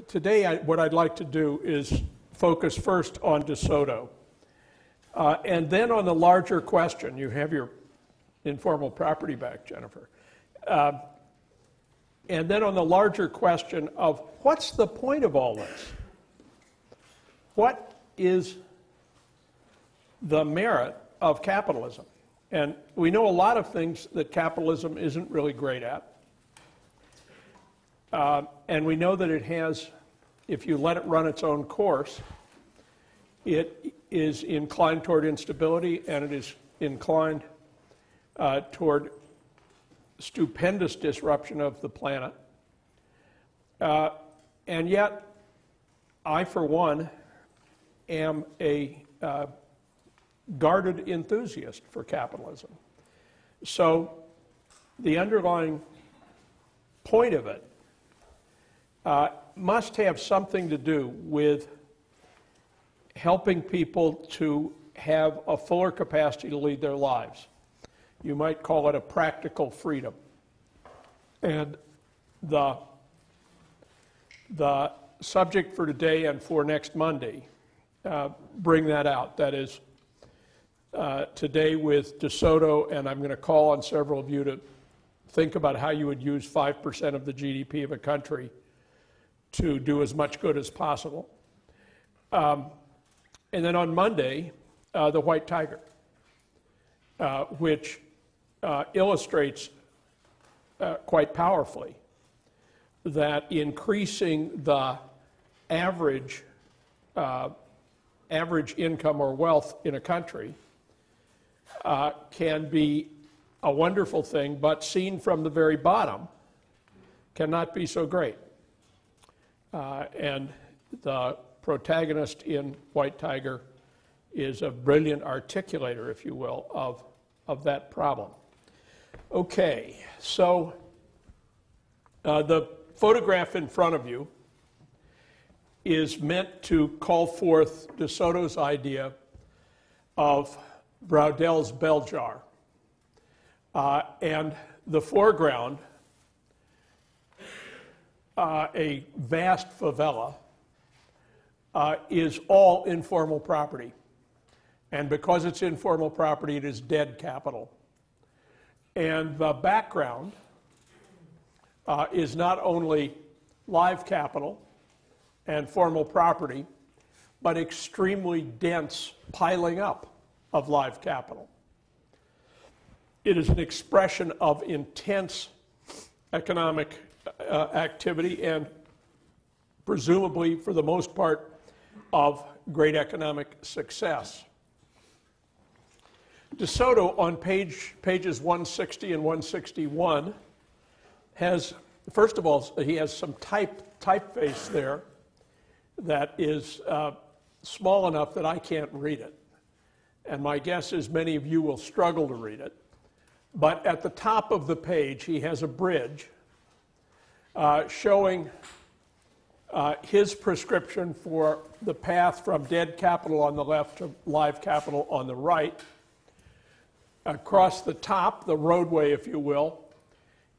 Today, what I'd like to do is focus first on DeSoto, and then on the larger question. You have your informal property back, Jennifer. And then on the larger question of what's the point of all this? What is the merit of capitalism? And we know a lot of things that capitalism isn't really great at. And we know that it has, if you let it run its own course, it is inclined toward instability, and it is inclined toward stupendous disruption of the planet. And yet, I, for one, am a guarded enthusiast for capitalism. So the underlying point of it must have something to do with helping people to have a fuller capacity to lead their lives. You might call it a practical freedom. And the subject for today and for next Monday bring that out. That is, today with DeSoto, and I'm going to call on several of you to think about how you would use 5% of the GDP of a country to do as much good as possible. And then on Monday, the white tiger, which illustrates quite powerfully that increasing the average income or wealth in a country can be a wonderful thing, but seen from the very bottom cannot be so great. And the protagonist in White Tiger is a brilliant articulator, if you will, of that problem. Okay, so the photograph in front of you is meant to call forth DeSoto's idea of Braudèl's bell jar. And the foreground, a vast favela, is all informal property. And because it's informal property, it is dead capital. And the background is not only live capital and formal property, but extremely dense piling up of live capital. It is an expression of intense economic activity and presumably, for the most part, of great economic success. DeSoto on pages 160 and 161 has, first of all, he has some typeface there that is small enough that I can't read it. And my guess is many of you will struggle to read it. But at the top of the page, he has a bridge showing his prescription for the path from dead capital on the left to live capital on the right. Across the top, the roadway, if you will,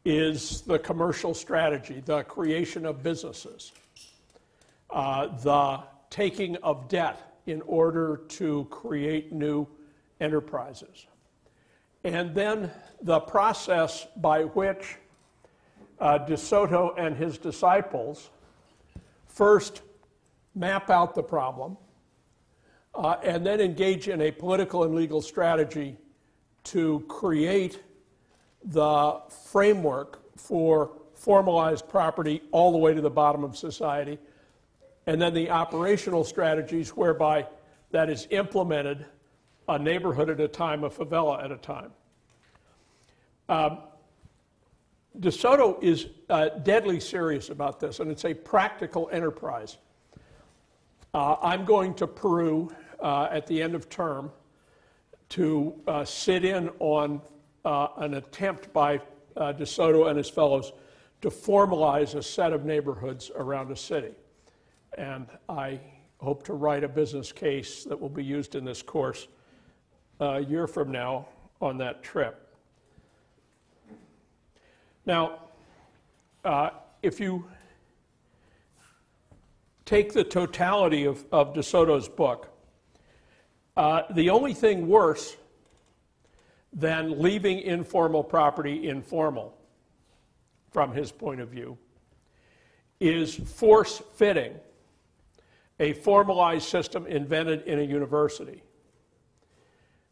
is the commercial strategy, the creation of businesses, the taking of debt in order to create new enterprises. And then the process by which DeSoto and his disciples first map out the problem and then engage in a political and legal strategy to create the framework for formalized property all the way to the bottom of society, and then the operational strategies whereby that is implemented a neighborhood at a time, a favela at a time. DeSoto is deadly serious about this, and it's a practical enterprise. I'm going to Peru at the end of term to sit in on an attempt by DeSoto and his fellows to formalize a set of neighborhoods around a city. And I hope to write a business case that will be used in this course a year from now on that trip. Now, if you take the totality of DeSoto's book, the only thing worse than leaving informal property informal, from his point of view, is force-fitting a formalized system invented in a university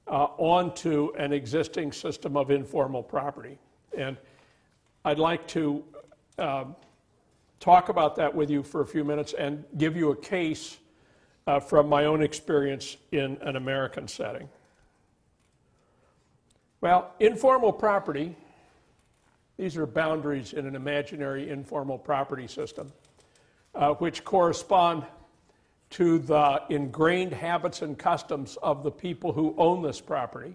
onto an existing system of informal property. And I'd like to talk about that with you for a few minutes and give you a case from my own experience in an American setting. Well, informal property, these are boundaries in an imaginary informal property system, which correspond to the ingrained habits and customs of the people who own this property,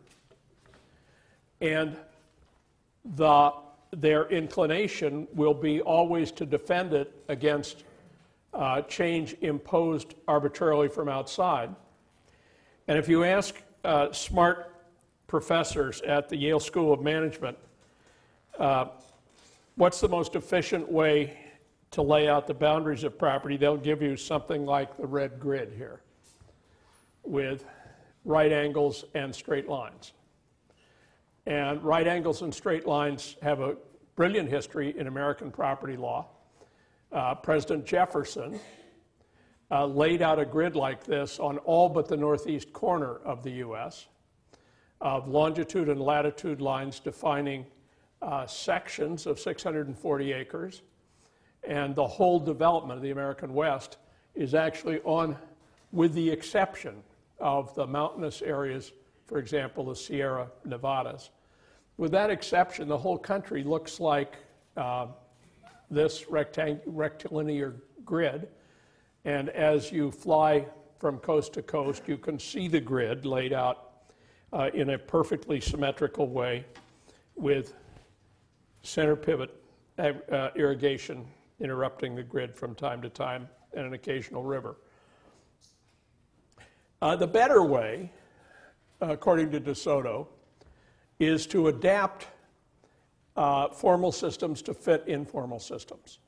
and their inclination will be always to defend it against change imposed arbitrarily from outside. And if you ask smart professors at the Yale School of Management, what's the most efficient way to lay out the boundaries of property, they'll give you something like the red grid here with right angles and straight lines. And right angles and straight lines have a brilliant history in American property law. President Jefferson laid out a grid like this on all but the northeast corner of the U.S. of longitude and latitude lines defining sections of 640 acres. And the whole development of the American West is actually on, with the exception of the mountainous areas, for example, the Sierra Nevadas. With that exception, the whole country looks like this rectilinear grid. And as you fly from coast to coast, you can see the grid laid out in a perfectly symmetrical way with center pivot irrigation interrupting the grid from time to time, and an occasional river. The better way, according to DeSoto, is to adapt formal systems to fit informal systems.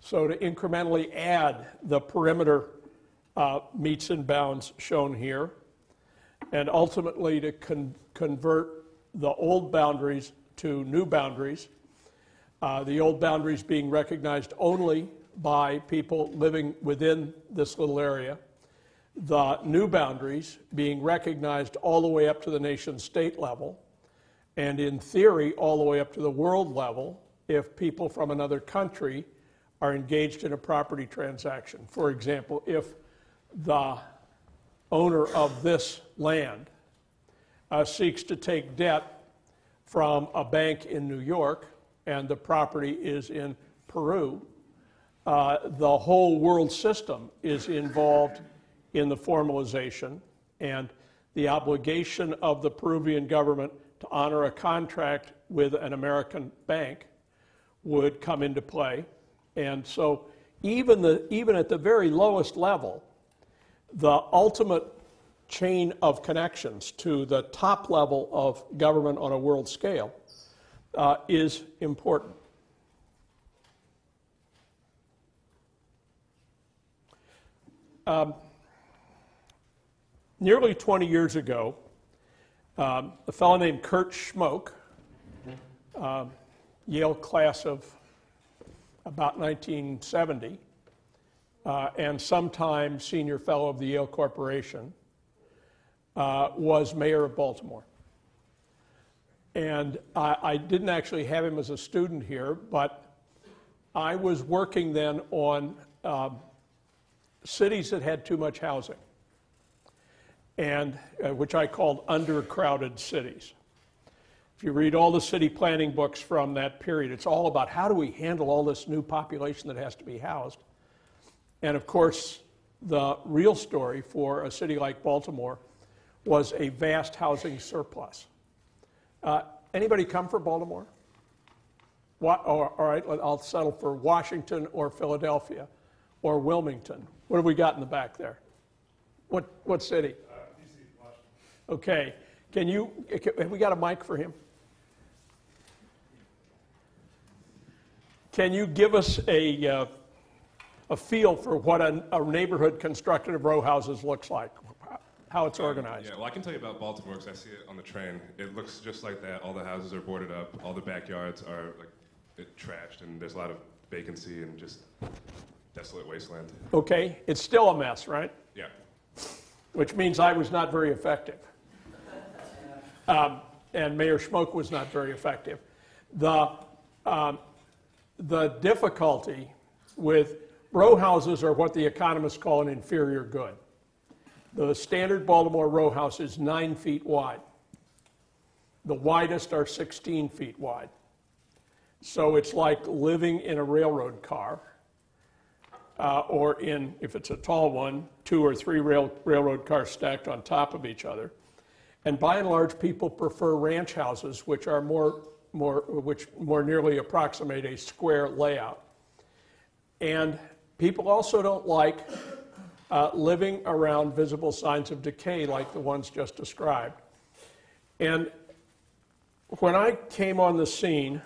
So to incrementally add the perimeter meets and bounds shown here, and ultimately to convert the old boundaries to new boundaries, the old boundaries being recognized only by people living within this little area, the new boundaries being recognized all the way up to the nation-state level, and in theory all the way up to the world level if people from another country are engaged in a property transaction. For example, if the owner of this land seeks to take debt from a bank in New York and the property is in Peru, the whole world system is involved in the formalization, and the obligation of the Peruvian government to honor a contract with an American bank would come into play. And so even at the very lowest level, the ultimate chain of connections to the top level of government on a world scale is important. Nearly 20 years ago, a fellow named Kurt Schmoke, Yale class of about 1970, and sometime senior fellow of the Yale Corporation, was mayor of Baltimore. And I didn't actually have him as a student here, but I was working then on cities that had too much housing, and which I called undercrowded cities. If you read all the city planning books from that period, it's all about how do we handle all this new population that has to be housed. And of course, the real story for a city like Baltimore was a vast housing surplus. Anybody come from Baltimore? All right, I'll settle for Washington or Philadelphia or Wilmington. What have we got in the back there? What city? DC, Washington. Okay, have we got a mic for him? Can you give us a a feel for what a neighborhood constructed of row houses looks like, how it's organized. Yeah, well, I can tell you about Baltimore because I see it on the train. It looks just like that. All the houses are boarded up. All the backyards are trashed, and there's a lot of vacancy and just desolate wasteland. Okay, it's still a mess, right? Yeah. Which means I was not very effective. And Mayor Schmoke was not very effective. The difficulty with row houses are what the economists call an inferior good. The standard Baltimore row house is 9 feet wide. The widest are 16 feet wide. So it's like living in a railroad car, or in, if it's a tall one, 2 or 3 railroad cars stacked on top of each other. And by and large, people prefer ranch houses, which are which more nearly approximate a square layout. And people also don't like living around visible signs of decay like the ones just described. And when I came on the scene,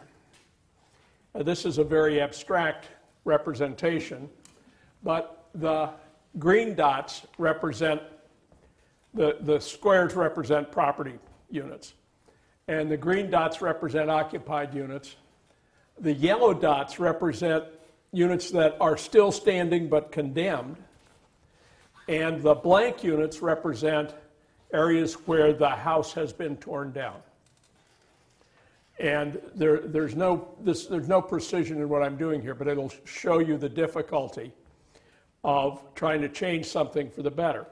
this is a very abstract representation, but the green dots represent, the squares represent property units. And the green dots represent occupied units. The yellow dots represent units that are still standing but condemned. And the blank units represent areas where the house has been torn down. And there's no precision in what I'm doing here, but it'll show you the difficulty of trying to change something for the better.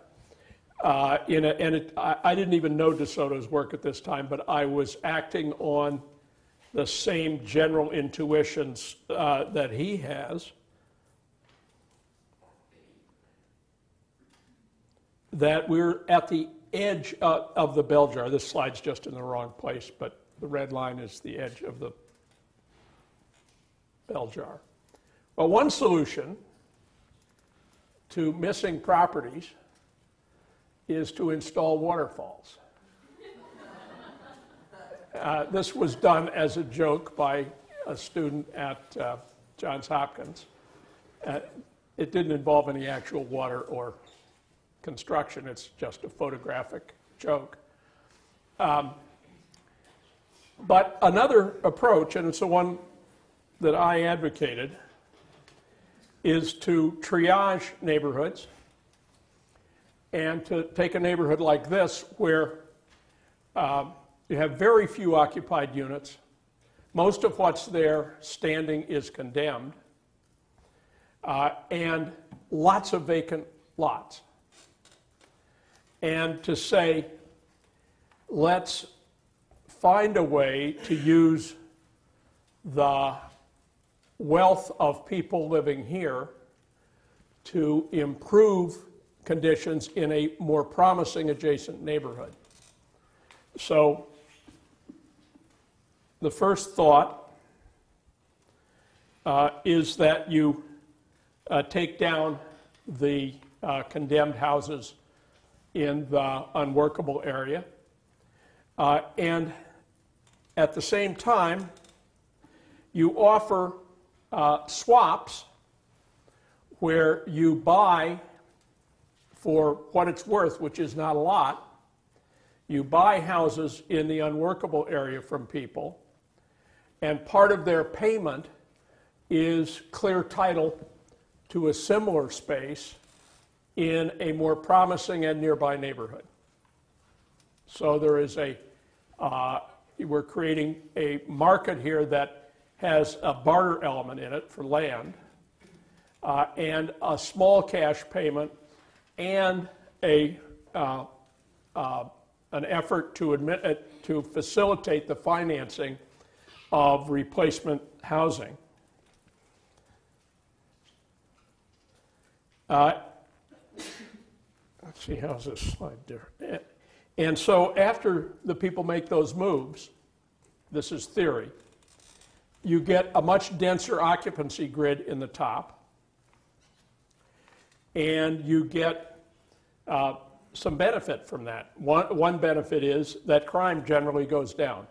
I didn't even know DeSoto's work at this time, but I was acting on the same general intuitions that he has. That we're at the edge of the bell jar. This slide's just in the wrong place, but the red line is the edge of the bell jar. Well, one solution to missing properties is to install waterfalls. This was done as a joke by a student at Johns Hopkins. It didn't involve any actual water or construction. It's just a photographic joke. But another approach, and it's the one that I advocated, is to triage neighborhoods and to take a neighborhood like this where you have very few occupied units. Most of what's there standing is condemned, and lots of vacant lots. And to say, let's find a way to use the wealth of people living here to improve conditions in a more promising adjacent neighborhood. So the first thought is that you take down the condemned houses in the unworkable area. And at the same time, you offer swaps where you buy for what it's worth, which is not a lot. You buy houses in the unworkable area from people, and part of their payment is clear title to a similar space in a more promising and nearby neighborhood. So there is we're creating a market here that has a barter element in it for land, and a small cash payment, and an effort to facilitate the financing of replacement housing. Let's see, how's this slide different? And so after the people make those moves, this is theory, you get a much denser occupancy grid in the top, and you get some benefit from that. One benefit is that crime generally goes down.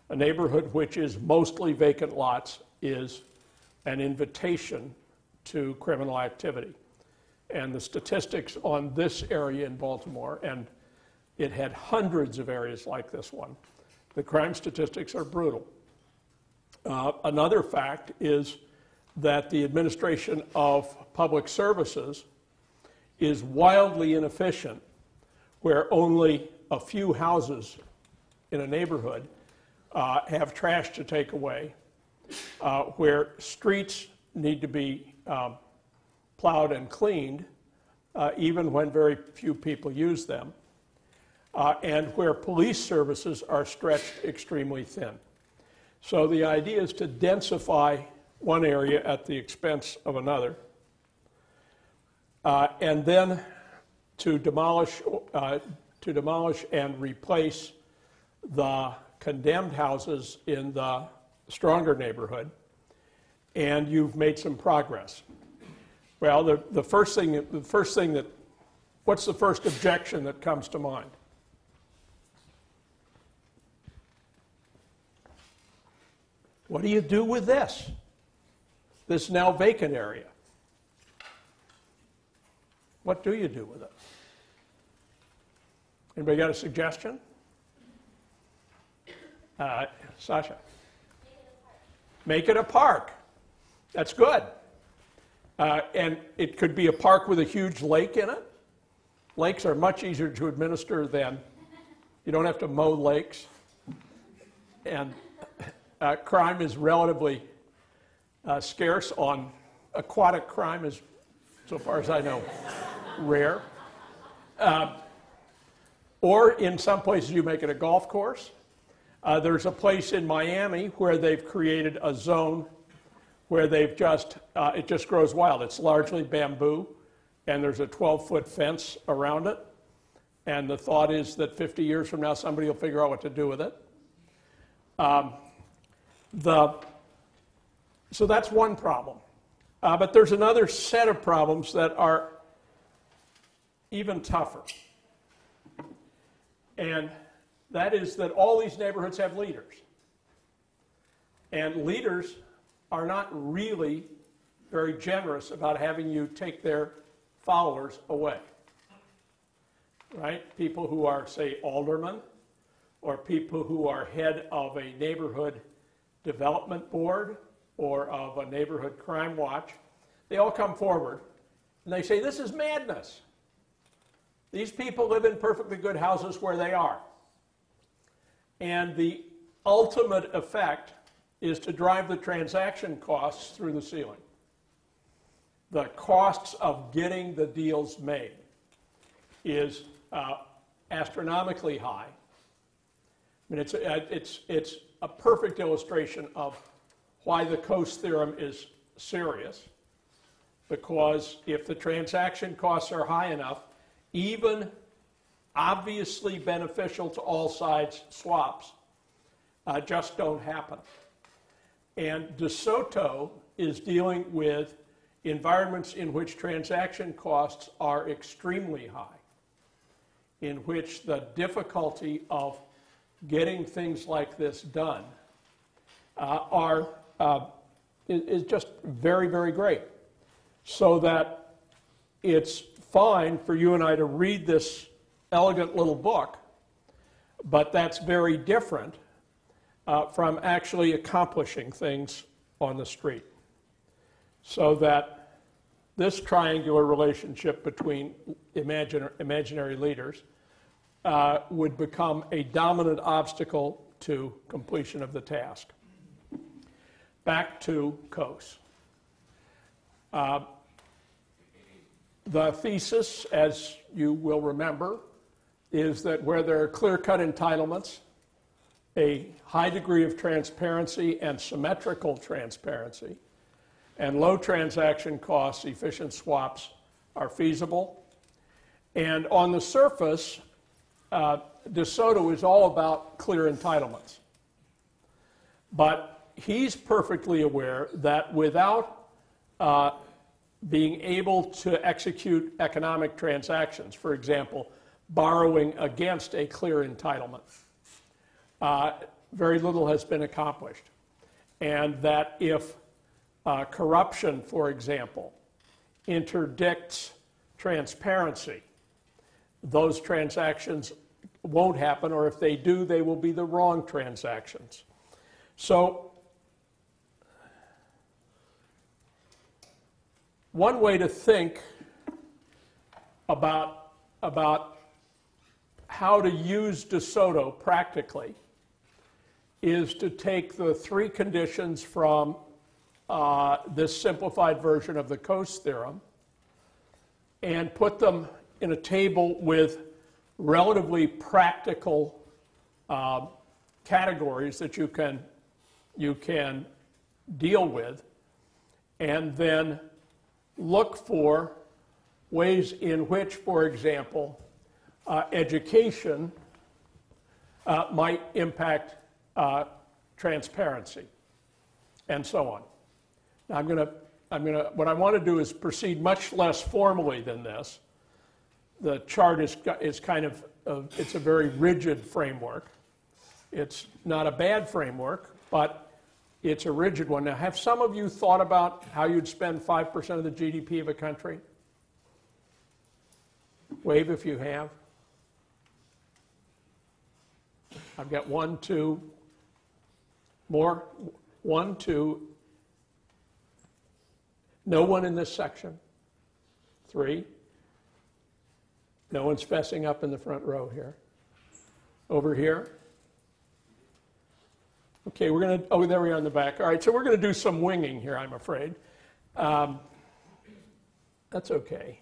A neighborhood which is mostly vacant lots is an invitation to criminal activity. And the statistics on this area in Baltimore, and it had hundreds of areas like this one, the crime statistics are brutal. Another fact is that the administration of public services is wildly inefficient, where only a few houses in a neighborhood have trash to take away, where streets need to be plowed and cleaned, even when very few people use them, and where police services are stretched extremely thin. So the idea is to densify one area at the expense of another, and then to demolish and replace the condemned houses in the stronger neighborhood, and you've made some progress. Well, the first thing that, what's the first objection that comes to mind? What do you do with this now vacant area? What do you do with it? Anybody got a suggestion? Sasha? Make it a park. That's good. And it could be a park with a huge lake in it. Lakes are much easier to administer than, you don't have to mow lakes. And crime is relatively scarce on aquatic crime is, so far as I know, rare. Or in some places you make it a golf course. There's a place in Miami where they've created a zone where they've just, it just grows wild. It's largely bamboo, and there's a 12-foot fence around it. And the thought is that 50 years from now, somebody will figure out what to do with it. So that's one problem. But there's another set of problems that are even tougher. And that is that all these neighborhoods have leaders. And leaders are not really very generous about having you take their followers away. Right? People who are, say, aldermen, or people who are head of a neighborhood development board or of a neighborhood crime watch, they all come forward and they say, this is madness. These people live in perfectly good houses where they are. And the ultimate effect is to drive the transaction costs through the ceiling. The costs of getting the deals made is astronomically high. I mean, it's a perfect illustration of why the Coase theorem is serious, because if the transaction costs are high enough, even obviously beneficial to all sides swaps just don't happen. And DeSoto is dealing with environments in which transaction costs are extremely high, in which the difficulty of getting things like this done is just very, very great. So that it's fine for you and I to read this elegant little book, but that's very different from actually accomplishing things on the street. So that this triangular relationship between imaginary leaders would become a dominant obstacle to completion of the task. Back to Coase. The thesis, as you will remember, is that where there are clear-cut entitlements, a high degree of transparency and symmetrical transparency, and low transaction costs, efficient swaps are feasible. And on the surface, DeSoto is all about clear entitlements. But he's perfectly aware that without being able to execute economic transactions, for example, borrowing against a clear entitlement, very little has been accomplished. And that if Corruption, for example, interdicts transparency. Those transactions won't happen, or if they do, they will be the wrong transactions. So one way to think about how to use DeSoto practically is to take the three conditions from this simplified version of the Coase theorem and put them in a table with relatively practical categories that you can deal with, and then look for ways in which, for example, education might impact transparency, and so on. Now what I want to do is proceed much less formally than this. The chart is kind of, it's a very rigid framework. It's not a bad framework, but it's a rigid one. Now, have some of you thought about how you'd spend 5% of the GDP of a country? Wave if you have. I've got 1, 2, more. 1, 2. No one in this section. 3. No one's fessing up in the front row here. Over here. Okay, we're going to, oh, there we are in the back. All right, so we're going to do some winging here, I'm afraid. That's okay.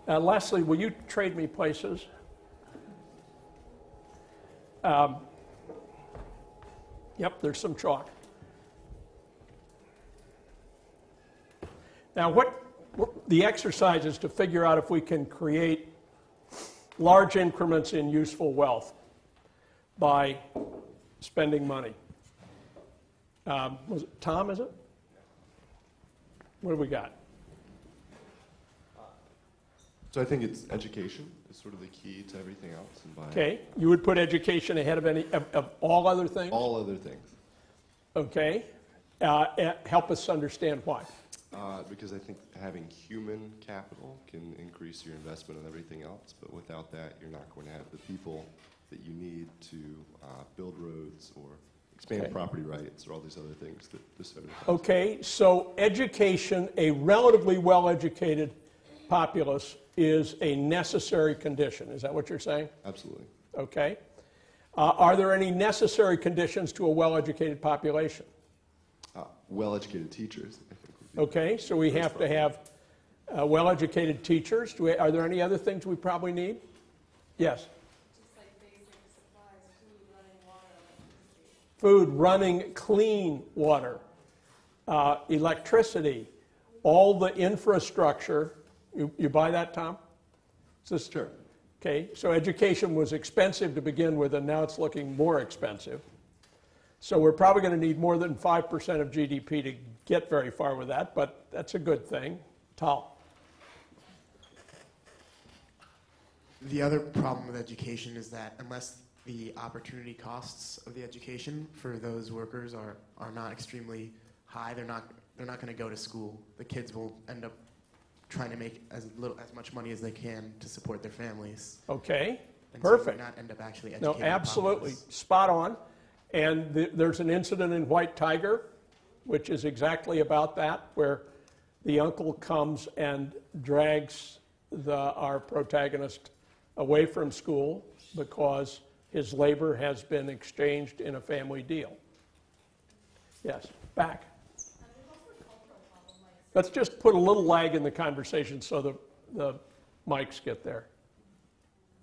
Leslie, will you trade me places? Yep, there's some chalk. Now, what the exercise is to figure out if we can create large increments in useful wealth by spending money. Was it Tom, is it? What do we got? So I think it's education is sort of the key to everything else. And Okay, you would put education ahead of of all other things? All other things. Okay, help us understand why. Because I think having human capital can increase your investment in everything else, but without that, you're not going to have the people that you need to build roads or expand property rights or all these other things that this sort of Okay, so education, a relatively well-educated populace is a necessary condition. Is that what you're saying? Absolutely. Okay. Are there any necessary conditions to a well-educated population? Well-educated teachers, I think. Okay, so we have to have well-educated teachers. Are there any other things we probably need? Yes? Just like basic supplies, food, running water, electricity. Food, running clean water, electricity, all the infrastructure. You buy that, Tom? Sure. Okay, so education was expensive to begin with, and now it's looking more expensive. So we're probably going to need more than 5% of GDP to get very far with that, but that's a good thing. Tal. The other problem with education is that unless the opportunity costs of the education for those workers are not extremely high, they're not going to go to school. The kids will end up trying to make as much money as they can to support their families. Okay, and perfect. So not end up actually educating. No, absolutely, spot on. And there's an incident in White Tiger, which is exactly about that, where the uncle comes and drags our protagonist away from school because his labor has been exchanged in a family deal. Yes, back. Let's just put a little lag in the conversation so the mics get there.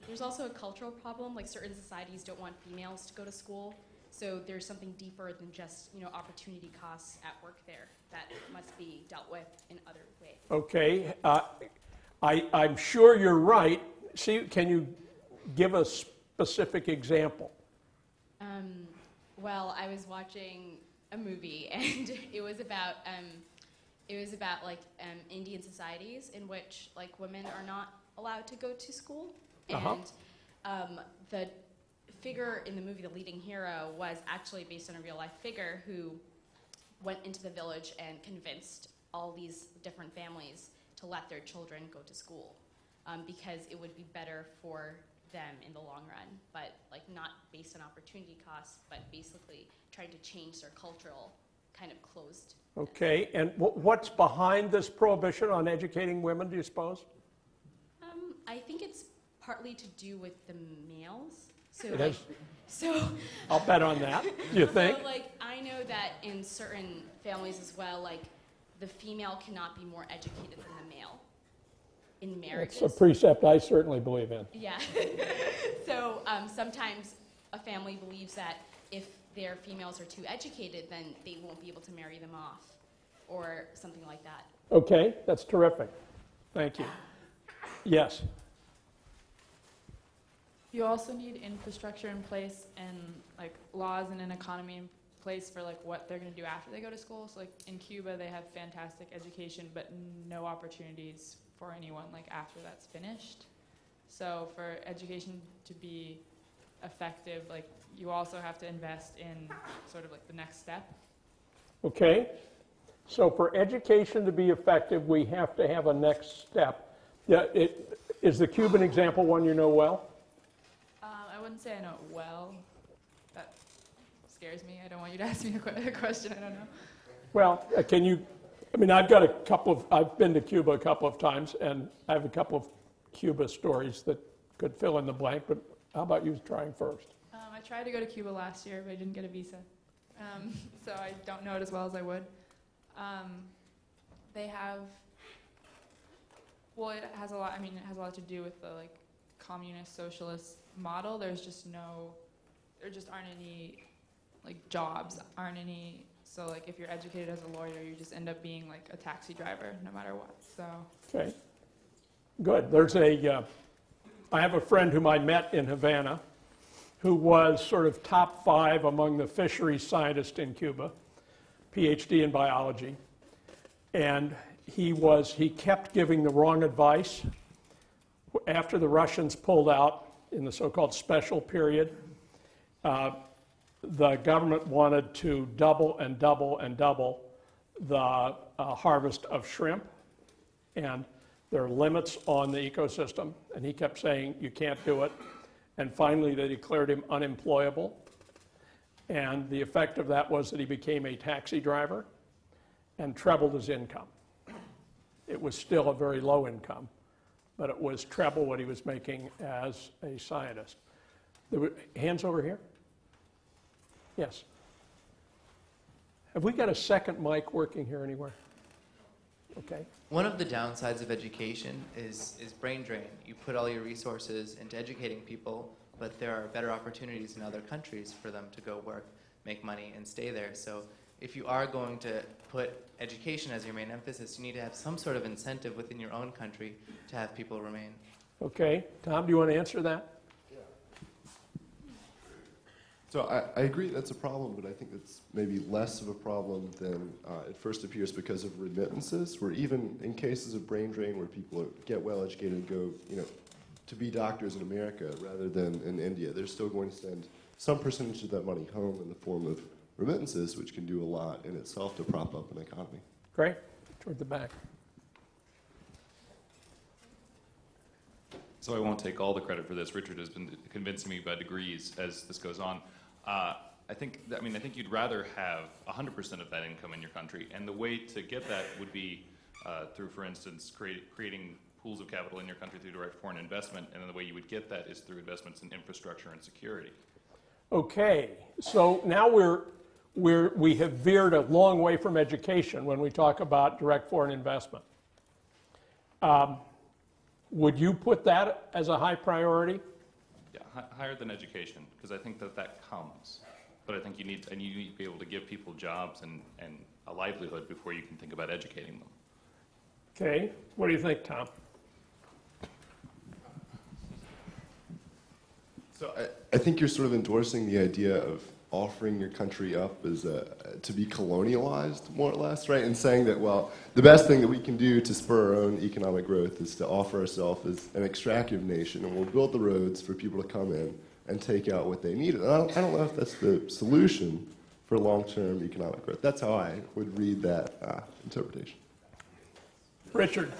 There's also a cultural problem, like certain societies don't want females to go to school, so there's something deeper than just opportunity costs at work there that must be dealt with in other ways. Okay, I'm sure you're right. See, can you give a specific example? Well, I was watching a movie and it was about Indian societies in which women are not allowed to go to school, and The figure in the movie, the leading hero, was actually based on a real life figure who went into the village and convinced all these different families to let their children go to school because it would be better for them in the long run, but like not based on opportunity costs, but basically trying to change their cultural kind of closed. Okay, and what's behind this prohibition on educating women, do you suppose? I think it's partly to do with the males. So, It like, is? so I'll bet on that. Do you think? So, like, I know that in certain families as well, like, the female cannot be more educated than the male in marriages. It's a precept I certainly believe in. Yeah. So sometimes a family believes that if their females are too educated, then they won't be able to marry them off, or something like that. Okay, that's terrific. Thank you. Yes. You also need infrastructure in place and like laws and an economy in place for like what they're going to do after they go to school. So like in Cuba, they have fantastic education, but no opportunities for anyone like after that's finished. So for education to be effective, like you also have to invest in sort of like the next step. Okay. So for education to be effective, we have to have a next step. Yeah, is the Cuban example one you know well? I wouldn't say I know it well. That scares me. I don't want you to ask me a question I don't know. Well, can you, I mean, I've been to Cuba a couple of times, and I have a couple of Cuba stories that could fill in the blank, but how about you trying first? I tried to go to Cuba last year, but I didn't get a visa. So I don't know it as well as I would. They have, well, it has a lot to do with the like communist socialist model. There just aren't any like jobs, so like if you're educated as a lawyer, you just end up being like a taxi driver no matter what, so. Okay, good. I have a friend whom I met in Havana who was sort of top 5 among the fisheries scientists in Cuba, PhD in biology, and he kept giving the wrong advice. After the Russians pulled out in the so-called special period, the government wanted to double and double and double the harvest of shrimp, and there are limits on the ecosystem, and he kept saying, you can't do it, and finally they declared him unemployable, and the effect of that was that he became a taxi driver and trebled his income. It was still a very low income, but it was treble what he was making as a scientist. There were hands over here? Yes. Have we got a second mic working here anywhere? Okay. One of the downsides of education is brain drain. You put all your resources into educating people, but there are better opportunities in other countries for them to go work, make money, and stay there. So if you are going to put education as your main emphasis, you need to have some sort of incentive within your own country to have people remain. Okay. Tom, do you want to answer that? So I agree that's a problem, but I think it's maybe less of a problem than it first appears because of remittances, where even in cases of brain drain where people get well educated and go, to be doctors in America rather than in India, they're still going to send some percentage of that money home in the form of remittances, which can do a lot in itself to prop up an economy. Great. Toward the back. So I won't take all the credit for this. Richard has been convincing me by degrees as this goes on. I think you'd rather have 100% of that income in your country, and the way to get that would be through, for instance, creating pools of capital in your country through direct foreign investment, and then the way you would get that is through investments in infrastructure and security. Okay, so now we have veered a long way from education when we talk about direct foreign investment. Would you put that as a high priority? Yeah, higher than education, because I think that comes. But I think you need to be able to give people jobs and a livelihood before you can think about educating them. Okay, what do you think, Tom? So I think you're sort of endorsing the idea of offering your country up as to be colonialized, more or less, right? And saying that, well, the best thing that we can do to spur our own economic growth is to offer ourselves as an extractive nation, and we'll build the roads for people to come in and take out what they need. And I don't know if that's the solution for long-term economic growth. That's how I would read that interpretation. Richard.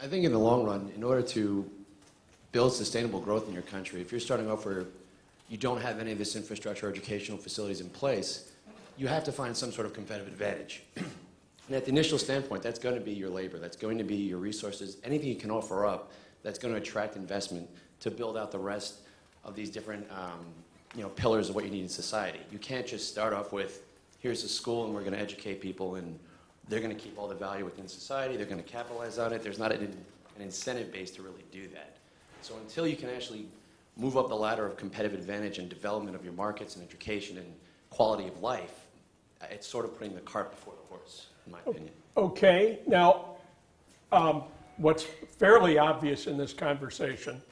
I think in the long run, in order to build sustainable growth in your country, if you're starting off where you don't have any of this infrastructure or educational facilities in place, you have to find some sort of competitive advantage. And at the initial standpoint, that's going to be your labor, that's going to be your resources, anything you can offer up that's going to attract investment to build out the rest of these different pillars of what you need in society. You can't just start off with, here's a school and we're going to educate people and they're going to keep all the value within society, they're going to capitalize on it. There's not an incentive base to really do that. So until you can actually move up the ladder of competitive advantage and development of your markets and education and quality of life, it's sort of putting the cart before the horse, in my opinion. Okay, now, what's fairly obvious in this conversation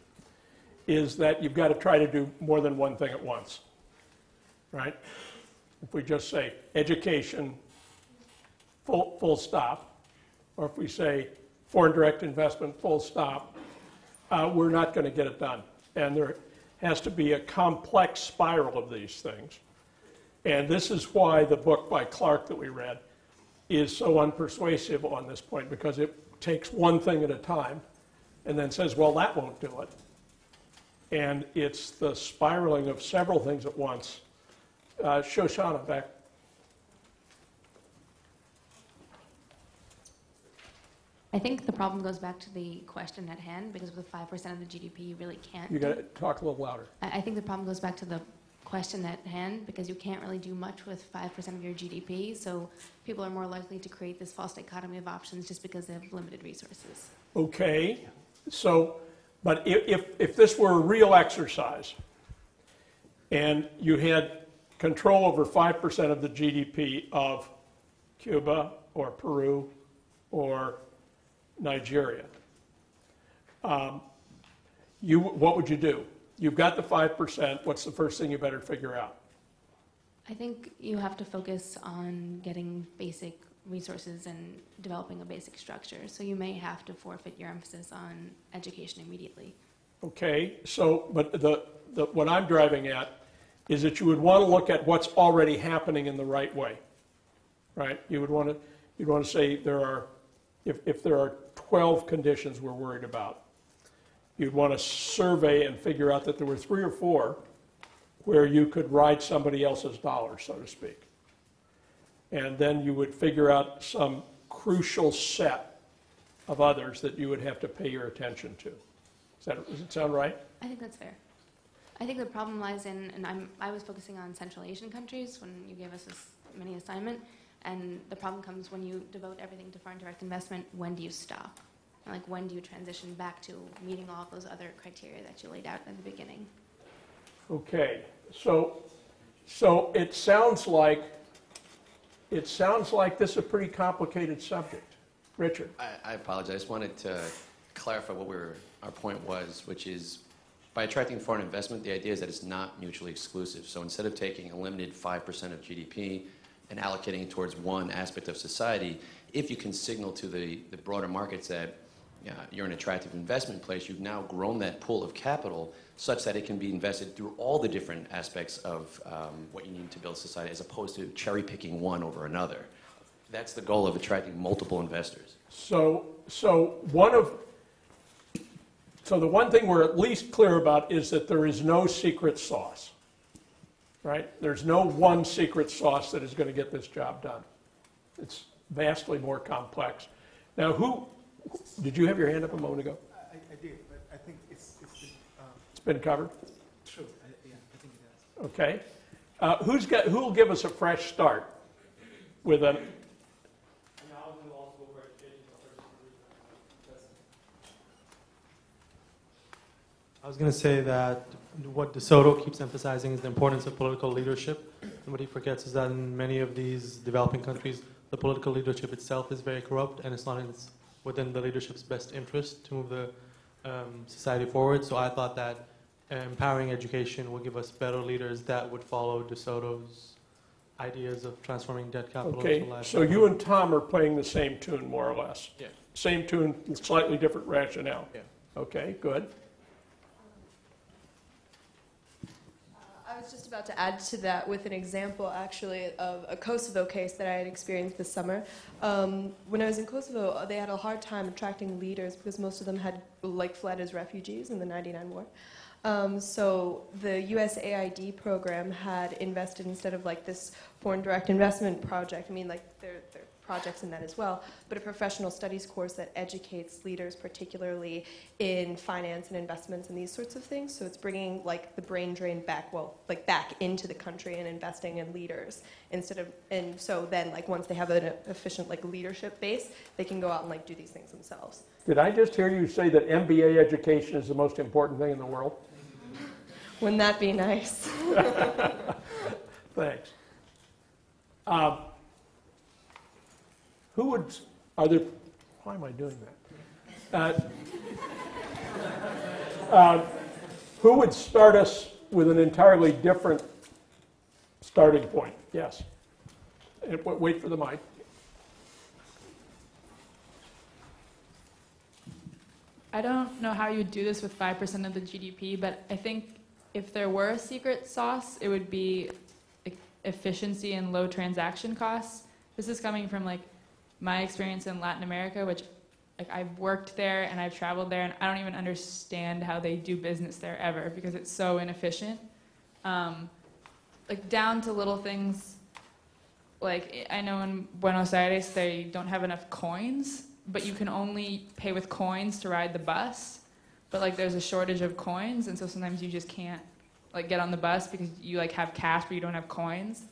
is that you've got to try to do more than one thing at once, right? If we just say education, full stop, or if we say foreign direct investment, full stop, we're not going to get it done. And there has to be a complex spiral of these things. And this is why the book by Clark that we read is so unpersuasive on this point, because it takes one thing at a time and then says, well, that won't do it. And it's the spiraling of several things at once. Shoshana, back. I think the problem goes back to the question at hand, because with 5% of the GDP, you really can't. You got to talk a little louder. I think the problem goes back to the question at hand, because you can't really do much with 5% of your GDP, so people are more likely to create this false dichotomy of options just because they have limited resources. Okay, so, but if this were a real exercise, and you had control over 5% of the GDP of Cuba or Peru or Nigeria, what would you do? You've got the 5%, what's the first thing you better figure out? I think you have to focus on getting basic resources and developing a basic structure. So you may have to forfeit your emphasis on education immediately. Okay, so, but what I'm driving at is that you would want to look at what's already happening in the right way, right? You'd want to say if there are 12 conditions we're worried about, you'd want to survey and figure out that there were 3 or 4 where you could ride somebody else's dollar, so to speak. And then you would figure out some crucial set of others that you would have to pay your attention to. Does it sound right? I think that's fair. I think the problem lies in, and I was focusing on Central Asian countries when you gave us this mini assignment, and the problem comes when you devote everything to foreign direct investment. When do you stop? And like, when do you transition back to meeting all of those other criteria that you laid out at the beginning? Okay, so it sounds like this is a pretty complicated subject. Richard. I apologize. I just wanted to clarify what our point was, which is by attracting foreign investment, the idea is that it's not mutually exclusive. So instead of taking a limited 5% of GDP and allocating it towards one aspect of society, if you can signal to the broader markets that you're an attractive investment place, you've now grown that pool of capital such that it can be invested through all the different aspects of what you need to build society, as opposed to cherry picking one over another. That's the goal of attracting multiple investors. So the one thing we're at least clear about is that there is no secret sauce, right? There's no one secret sauce that is going to get this job done. It's vastly more complex. Now, did you have your hand up a moment ago? I did, but I think it's been covered? True, yeah, I think it has. Okay. Who will give us a fresh start with an... I was going to say that what DeSoto keeps emphasizing is the importance of political leadership. And what he forgets is that in many of these developing countries, the political leadership itself is very corrupt, and it's not within the leadership's best interest to move the society forward. So I thought that empowering education will give us better leaders that would follow DeSoto's ideas of transforming debt capital Okay, into life so capital. you and Tom are playing the same tune, more or less. Yeah. Same tune, slightly different rationale. Yeah. Okay, good. I was just about to add to that with an example, actually, of a Kosovo case that I had experienced this summer. When I was in Kosovo, they had a hard time attracting leaders because most of them had fled as refugees in the '99 war. So the USAID program had invested, instead of this foreign direct investment project, I mean, there are projects in that as well, but a professional studies course that educates leaders, particularly in finance and investments and these sorts of things. So it's bringing the brain drain back, back into the country and investing in leaders instead of, and so then once they have an efficient leadership base, they can go out and do these things themselves. Did I just hear you say that MBA education is the most important thing in the world? Wouldn't that be nice? Thanks. Who would, why am I doing that? Who would start us with an entirely different starting point? Yes. Wait for the mic. I don't know how you'd do this with 5% of the GDP, but I think if there were a secret sauce, it would be efficiency and low transaction costs. This is coming from my experience in Latin America, which I've worked there and I've traveled there, and I don't even understand how they do business there ever because it's so inefficient. Down to little things, I know in Buenos Aires they don't have enough coins, but you can only pay with coins to ride the bus. But there's a shortage of coins, and so sometimes you just can't get on the bus because you have cash but you don't have coins.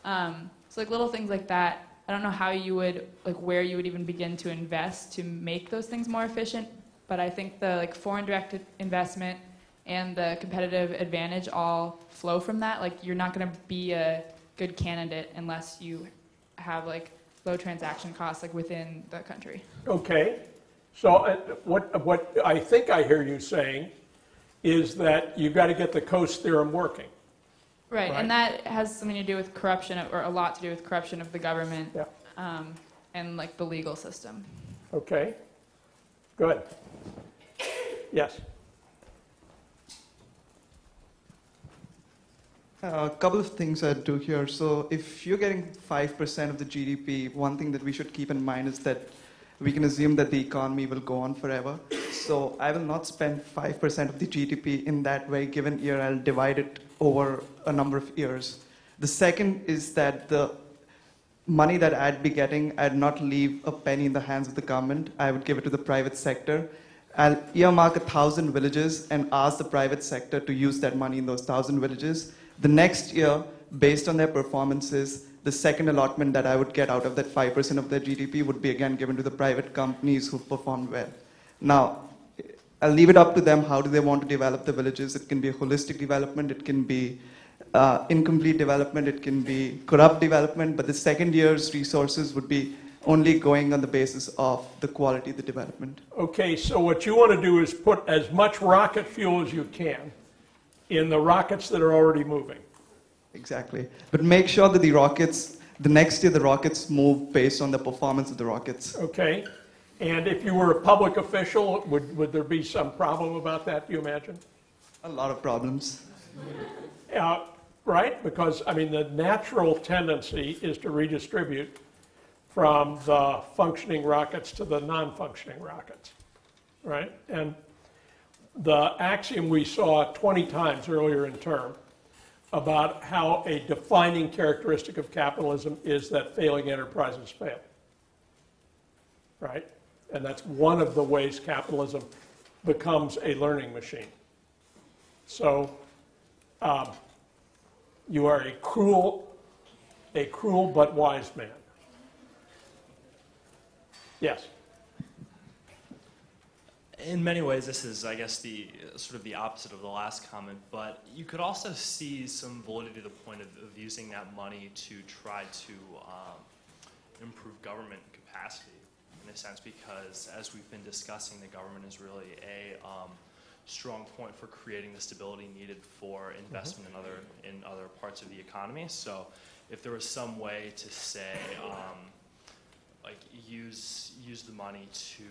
So little things like that. I don't know how you would, where you would even begin to invest to make those things more efficient, but I think the foreign direct investment and the competitive advantage all flow from that. You're not going to be a good candidate unless you have low transaction costs within the country. Okay. So what I think I hear you saying is that you've got to get the Coase theorem working. Right, and that has something to do with corruption, or a lot to do with corruption of the government, yeah. And the legal system. Okay, good. Yes. A couple of things I'd do here. So if you're getting 5% of the GDP, one thing that we should keep in mind is that we can assume that the economy will go on forever. So I will not spend 5% of the GDP in that very given year. I'll divide it over a number of years. The second is that the money that I'd be getting, I'd not leave a penny in the hands of the government. I would give it to the private sector. I'll earmark 1,000 villages and ask the private sector to use that money in those 1,000 villages. The next year, based on their performances, the second allotment that I would get out of that 5% of their GDP would be again given to the private companies who performed well. Now, I'll leave it up to them. How do they want to develop the villages? It can be a holistic development. It can be incomplete development. It can be corrupt development. But the second year's resources would be only going on the basis of the quality of the development. Okay, so what you want to do is put as much rocket fuel as you can in the rockets that are already moving. Exactly. But make sure that the rockets, the next year the rockets move based on the performance of the rockets. Okay. And if you were a public official, would there be some problem about that, do you imagine? A lot of problems. Right? Because, I mean, the natural tendency is to redistribute from the functioning rockets to the non-functioning rockets, right? And the axiom we saw 20 times earlier in term about how a defining characteristic of capitalism is that failing enterprises fail, right? And that's one of the ways capitalism becomes a learning machine. So you are a cruel but wise man. Yes. In many ways, this is, I guess, the sort of the opposite of the last comment, but you could also see some validity to the point of using that money to try to improve government capacity, in a sense, because as we've been discussing, the government is really a strong point for creating the stability needed for investment in other parts of the economy. So if there was some way to say, like use the money to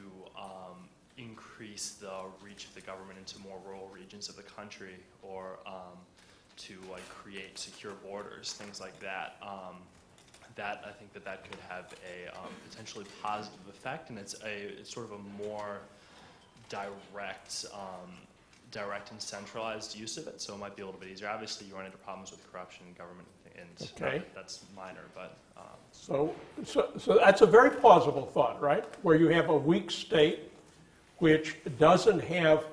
increase the reach of the government into more rural regions of the country, or to like create secure borders, things like that. I think that could have a potentially positive effect, and it's sort of a more direct and centralized use of it. So it might be a little bit easier. Obviously, you run into problems with corruption in government, and that's minor, but. So that's a very plausible thought, right? Where you have a weak state which doesn't have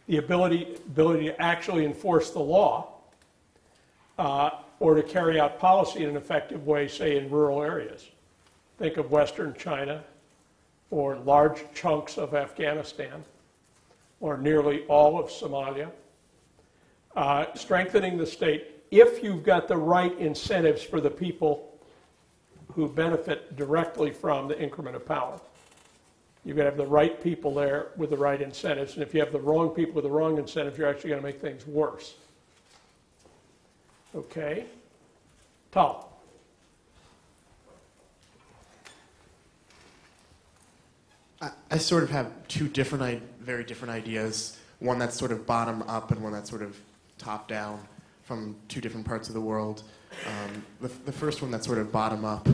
the ability to actually enforce the law or to carry out policy in an effective way, say in rural areas. Think of Western China or large chunks of Afghanistan or nearly all of Somalia. Strengthening the state, if you've got the right incentives for the people who benefit directly from the increment of power. You've got to have the right people there with the right incentives, and if you have the wrong people with the wrong incentives, you're actually going to make things worse. Okay? Tal. I sort of have two very different ideas. One that's sort of bottom up and one that's sort of top down from two different parts of the world. The first one that's sort of bottom up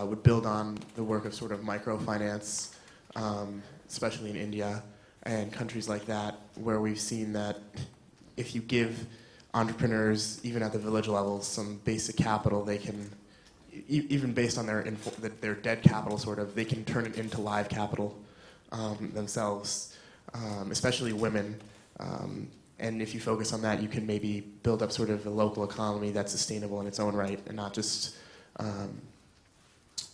would build on the work of sort of microfinance, especially in India and countries like that, where we've seen that if you give entrepreneurs, even at the village level, some basic capital, they can, even based on their dead capital, sort of, they can turn it into live capital themselves, especially women. And if you focus on that, you can maybe build up sort of a local economy that's sustainable in its own right, and not just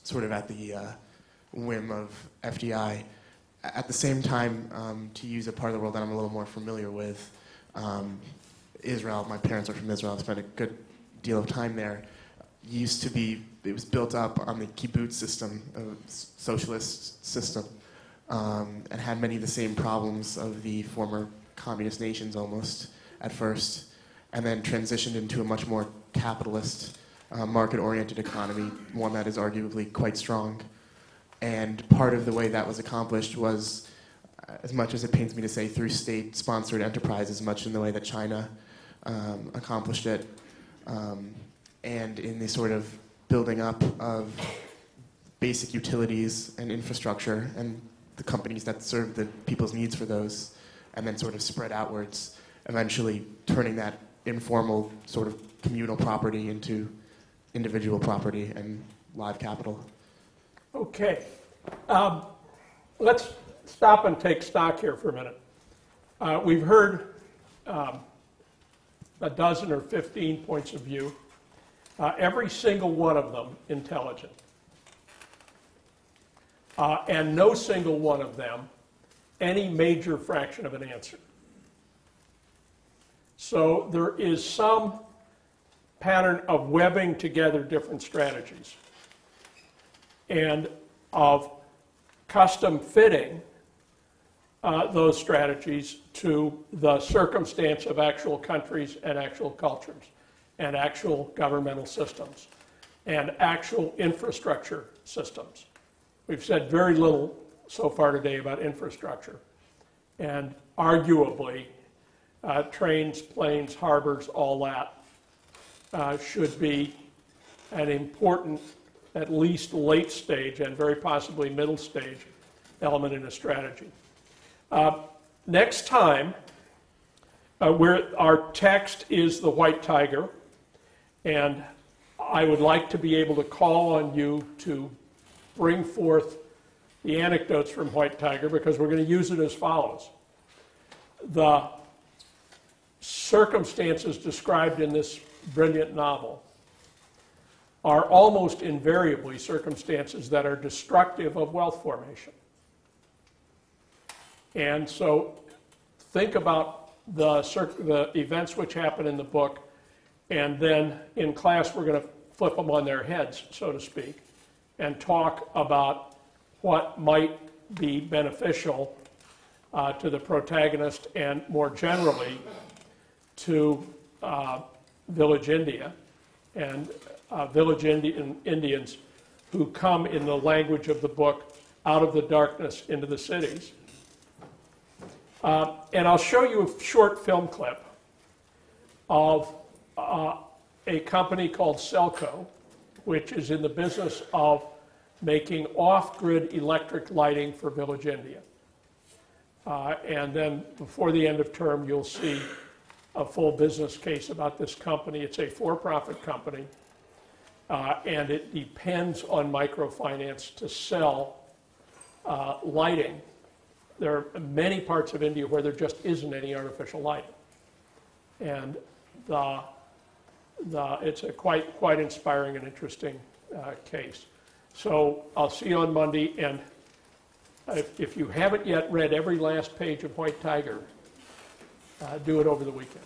sort of at the whim of FDI. At the same time, to use a part of the world that I'm a little more familiar with, Israel. My parents are from Israel. I spent a good deal of time there. It was built up on the kibbutz system, a socialist system, and had many of the same problems of the former communist nations almost at first, and then transitioned into a much more capitalist, market-oriented economy, one that is arguably quite strong. And part of the way that was accomplished was, as much as it pains me to say, through state-sponsored enterprises, much in the way that China accomplished it, and in the sort of building up of basic utilities and infrastructure and the companies that serve the people's needs for those, and then sort of spread outwards, eventually turning that informal sort of communal property into individual property and live capital. Okay. Let's stop and take stock here for a minute. We've heard a dozen or 15 points of view, every single one of them intelligent. And no single one of them any major fraction of an answer. So there is some pattern of webbing together different strategies and of custom fitting those strategies to the circumstance of actual countries and actual cultures and actual governmental systems and actual infrastructure systems. We've said very little so far today about infrastructure, and arguably trains, planes, harbors, all that should be an important, at least late stage and very possibly middle stage element in a strategy. Next time, our text is the white tiger, and I would like to be able to call on you to bring forth the anecdotes from White Tiger, because we're going to use it as follows. The circumstances described in this brilliant novel are almost invariably circumstances that are destructive of wealth formation. And so think about the events which happen in the book, and then in class we're going to flip them on their heads, so to speak, and talk about what might be beneficial to the protagonist and more generally to village India and village Indians who come, in the language of the book, out of the darkness into the cities. And I'll show you a short film clip of a company called Selco, which is in the business of making off-grid electric lighting for village India. And then before the end of term, you'll see a full business case about this company. It's a for-profit company, and it depends on microfinance to sell lighting. There are many parts of India where there just isn't any artificial lighting. And it's a quite inspiring and interesting case. So I'll see you on Monday, and if you haven't yet read every last page of White Tiger, do it over the weekend.